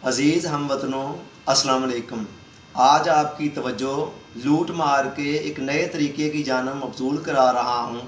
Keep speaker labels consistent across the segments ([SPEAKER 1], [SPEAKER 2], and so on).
[SPEAKER 1] عزیز ہم وطنوں السلام علیکم۔ آج آپ کی توجہ لوٹ مار کے ایک نئے طریقے کی جانب مبذول کرا رہا ہوں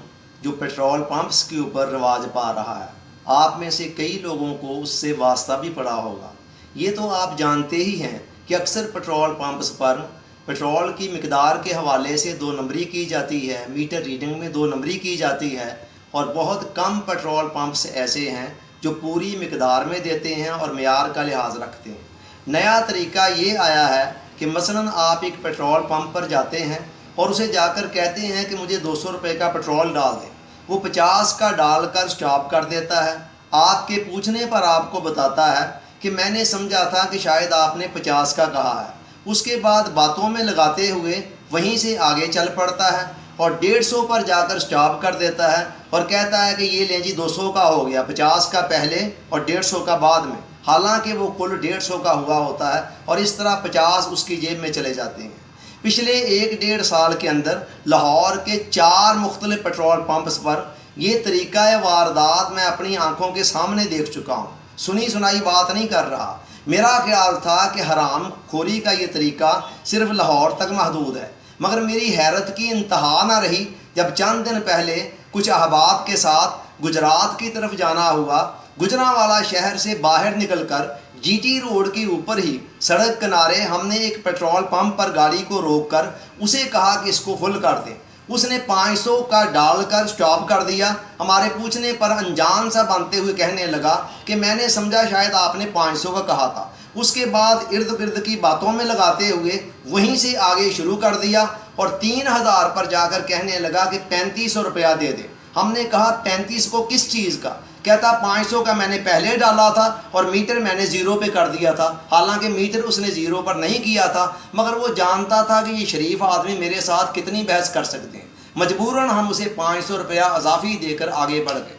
[SPEAKER 1] جو پیٹرول پمپس کے اوپر رواج پا رہا ہے۔ آپ میں سے کئی لوگوں کو اس سے واسطہ بھی پڑا ہوگا۔ یہ تو آپ جانتے ہی ہیں کہ اکثر پیٹرول پمپس پر پیٹرول کی مقدار کے حوالے سے 2 نمبری کی جاتی ہے، میٹر ریڈنگ میں 2 نمبری کی جاتی ہے، اور بہت کم پیٹرول پمپس ایسے ہیں جو پوری مقدار میں دیتے ہیں اور معیار کا لحاظ رکھتے ہیں۔ نیا طریقہ یہ آیا ہے کہ مثلاً آپ ایک پیٹرول پمپ پر جاتے ہیں اور اسے جا کر کہتے ہیں کہ مجھے 200 روپے کا پیٹرول ڈال دیں، وہ 50 کا ڈال کر سٹاپ کر دیتا ہے۔ آپ کے پوچھنے پر آپ کو بتاتا ہے کہ میں نے سمجھا تھا کہ شاید آپ نے 50 کا کہا ہے۔ اس کے بعد باتوں میں لگاتے ہوئے وہیں سے آگے چل پڑتا ہے اور 150 پر جا کر سٹاپ کر دیتا ہے اور کہتا ہے کہ یہ لیں جی 200 کا ہو گیا، 50 کا پہلے اور 150 کا بعد میں، حالانکہ وہ کل 150 کا ہوا ہوتا ہے، اور اس طرح 50 اس کی جیب میں چلے جاتے ہیں۔ پچھلے 1-1.5 سال کے اندر لاہور کے 4 مختلف پیٹرول پمپس پر یہ طریقہ واردات میں اپنی آنکھوں کے سامنے دیکھ چکا ہوں، سنی سنائی بات نہیں کر رہا۔ میرا خیال تھا کہ حرام خوری کا یہ طریقہ صرف لاہور تک محدود ہے، مگر میری حیرت کی انتہا نہ رہی جب چند دن پہلے کچھ احباب کے ساتھ گجرات کی طرف جانا ہوا۔ گجرانوالہ شہر سے باہر نکل کر جی ٹی روڈ کے اوپر ہی سڑک کنارے ہم نے ایک پیٹرول پمپ پر گاڑی کو روک کر اسے کہا کہ اس کو فل کر دیں۔ اس نے 500 کا ڈال کر سٹاپ کر دیا۔ ہمارے پوچھنے پر انجان سا بنتے ہوئے کہنے لگا کہ میں نے سمجھا شاید آپ نے 500 کا کہا تھا۔ اس کے بعد ارد گرد کی باتوں میں لگاتے ہوئے وہیں سے آگے شروع کر دیا اور 3000 پر جا کر کہنے لگا کہ 3500 روپیہ دے دیں۔ ہم نے کہا 35 کو کس چیز کا؟ کہتا 500 کا میں نے پہلے ڈالا تھا اور میٹر میں نے 0 پہ کر دیا تھا، حالانکہ میٹر اس نے 0 پر نہیں کیا تھا، مگر وہ جانتا تھا کہ یہ شریف آدمی میرے ساتھ کتنی بحث کر سکتے ہیں۔ مجبوراً ہم اسے 500 روپیہ اضافی دے کر آگے بڑھ گئے۔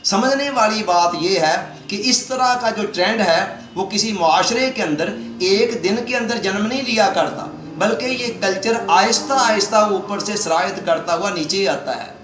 [SPEAKER 1] سمجھنے والی بات یہ ہے کہ اس طرح کا جو ٹرینڈ ہے وہ کسی معاشرے کے اندر ایک دن کے اندر جنم نہیں لیا کرتا، بلکہ یہ کلچر آہستہ آہستہ اوپر سے سرایت کرتا ہوا نیچے آتا ہے۔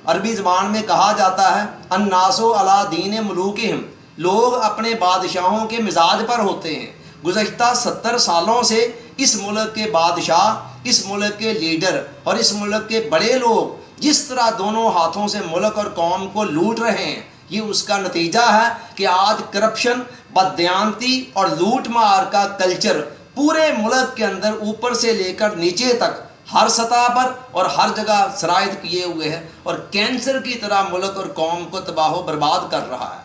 [SPEAKER 1] عربی زبان میں کہا جاتا ہے الناس علی دین ملوکہم، لوگ اپنے بادشاہوں کے مزاج پر ہوتے ہیں۔ گزشتہ 70 سالوں سے اس ملک کے بادشاہ، اس ملک کے لیڈر اور اس ملک کے بڑے لوگ جس طرح دونوں ہاتھوں سے ملک اور قوم کو لوٹ رہے ہیں، یہ اس کا نتیجہ ہے کہ آج کرپشن، بددیانتی اور لوٹ مار کا کلچر پورے ملک کے اندر اوپر سے لے کر نیچے تک ہر سطح پر اور ہر جگہ سرایت کیے ہوئے ہے اور کینسر کی طرح ملک اور قوم کو تباہ و برباد کر رہا ہے۔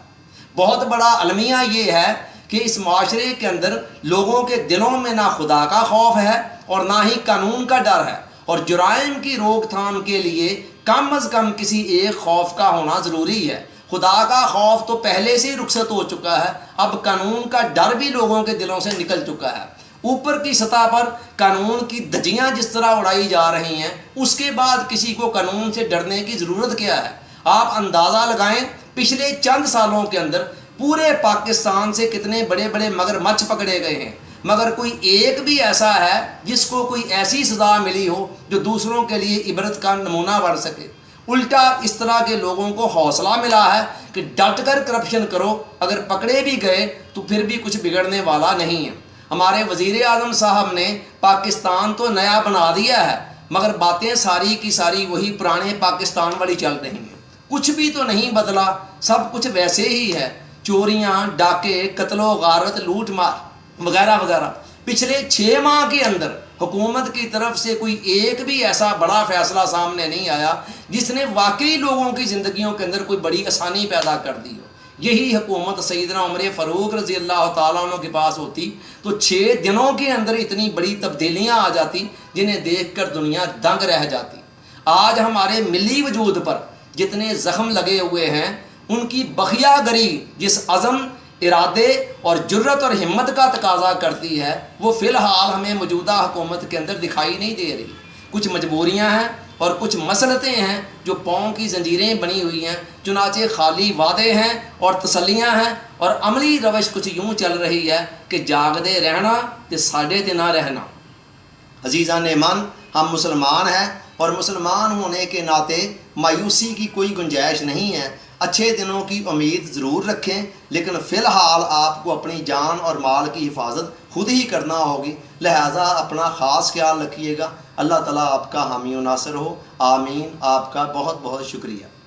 [SPEAKER 1] بہت بڑا المیہ یہ ہے کہ اس معاشرے کے اندر لوگوں کے دلوں میں نہ خدا کا خوف ہے اور نہ ہی قانون کا ڈر ہے، اور جرائم کی روک تھام کے لیے کم از کم کسی ایک خوف کا ہونا ضروری ہے۔ خدا کا خوف تو پہلے سے ہی رخصت ہو چکا ہے، اب قانون کا ڈر بھی لوگوں کے دلوں سے نکل چکا ہے۔ اوپر کی سطح پر قانون کی دھجیاں جس طرح اڑائی جا رہی ہیں، اس کے بعد کسی کو قانون سے ڈرنے کی ضرورت کیا ہے؟ آپ اندازہ لگائیں پچھلے چند سالوں کے اندر پورے پاکستان سے کتنے بڑے بڑے مگرمچھ پکڑے گئے ہیں، مگر کوئی ایک بھی ایسا ہے جس کو کوئی ایسی سزا ملی ہو جو دوسروں کے لیے عبرت کا نمونہ بن سکے۔ الٹا اس طرح کے لوگوں کو حوصلہ ملا ہے کہ ڈٹ کر کرپشن کرو، اگر پکڑے بھی گئے تو پھر بھی کچھ بگڑنے والا نہیں ہے۔ ہمارے وزیر اعظم صاحب نے پاکستان تو نیا بنا دیا ہے، مگر باتیں ساری کی ساری وہی پرانے پاکستان والی چل رہی ہیں، کچھ بھی تو نہیں بدلا، سب کچھ ویسے ہی ہے۔ چوریاں، ڈاکے، قتل و غارت، لوٹ مار وغیرہ وغیرہ۔ پچھلے 6 ماہ کے اندر حکومت کی طرف سے کوئی ایک بھی ایسا بڑا فیصلہ سامنے نہیں آیا جس نے واقعی لوگوں کی زندگیوں کے اندر کوئی بڑی آسانی پیدا کر دی ہو۔ یہی حکومت سیدنا عمر فاروق رضی اللہ تعالیٰ عنہ کے پاس ہوتی تو 6 دنوں کے اندر اتنی بڑی تبدیلیاں آ جاتی جنہیں دیکھ کر دنیا دنگ رہ جاتی۔ آج ہمارے ملی وجود پر جتنے زخم لگے ہوئے ہیں، ان کی بخیا گری جس عزم، ارادے اور جرت اور ہمت کا تقاضا کرتی ہے، وہ فی الحال ہمیں موجودہ حکومت کے اندر دکھائی نہیں دے رہی۔ کچھ مجبوریاں ہیں اور کچھ مسلطیں ہیں جو پاؤں کی زنجیریں بنی ہوئی ہیں، چنانچہ خالی وعدے ہیں اور تسلیاں ہیں، اور عملی روش کچھ یوں چل رہی ہے کہ جاگدے رہنا تے ساڈے تے نہ رہنا۔ عزیزان ایمان، ہم مسلمان ہیں اور مسلمان ہونے کے ناطے مایوسی کی کوئی گنجائش نہیں ہے۔ اچھے دنوں کی امید ضرور رکھیں، لیکن فی الحال آپ کو اپنی جان اور مال کی حفاظت خود ہی کرنا ہوگی، لہٰذا اپنا خاص خیال رکھیے گا۔ اللہ تعالیٰ آپ کا حامی و ناصر ہو، آمین۔ آپ کا بہت بہت شکریہ۔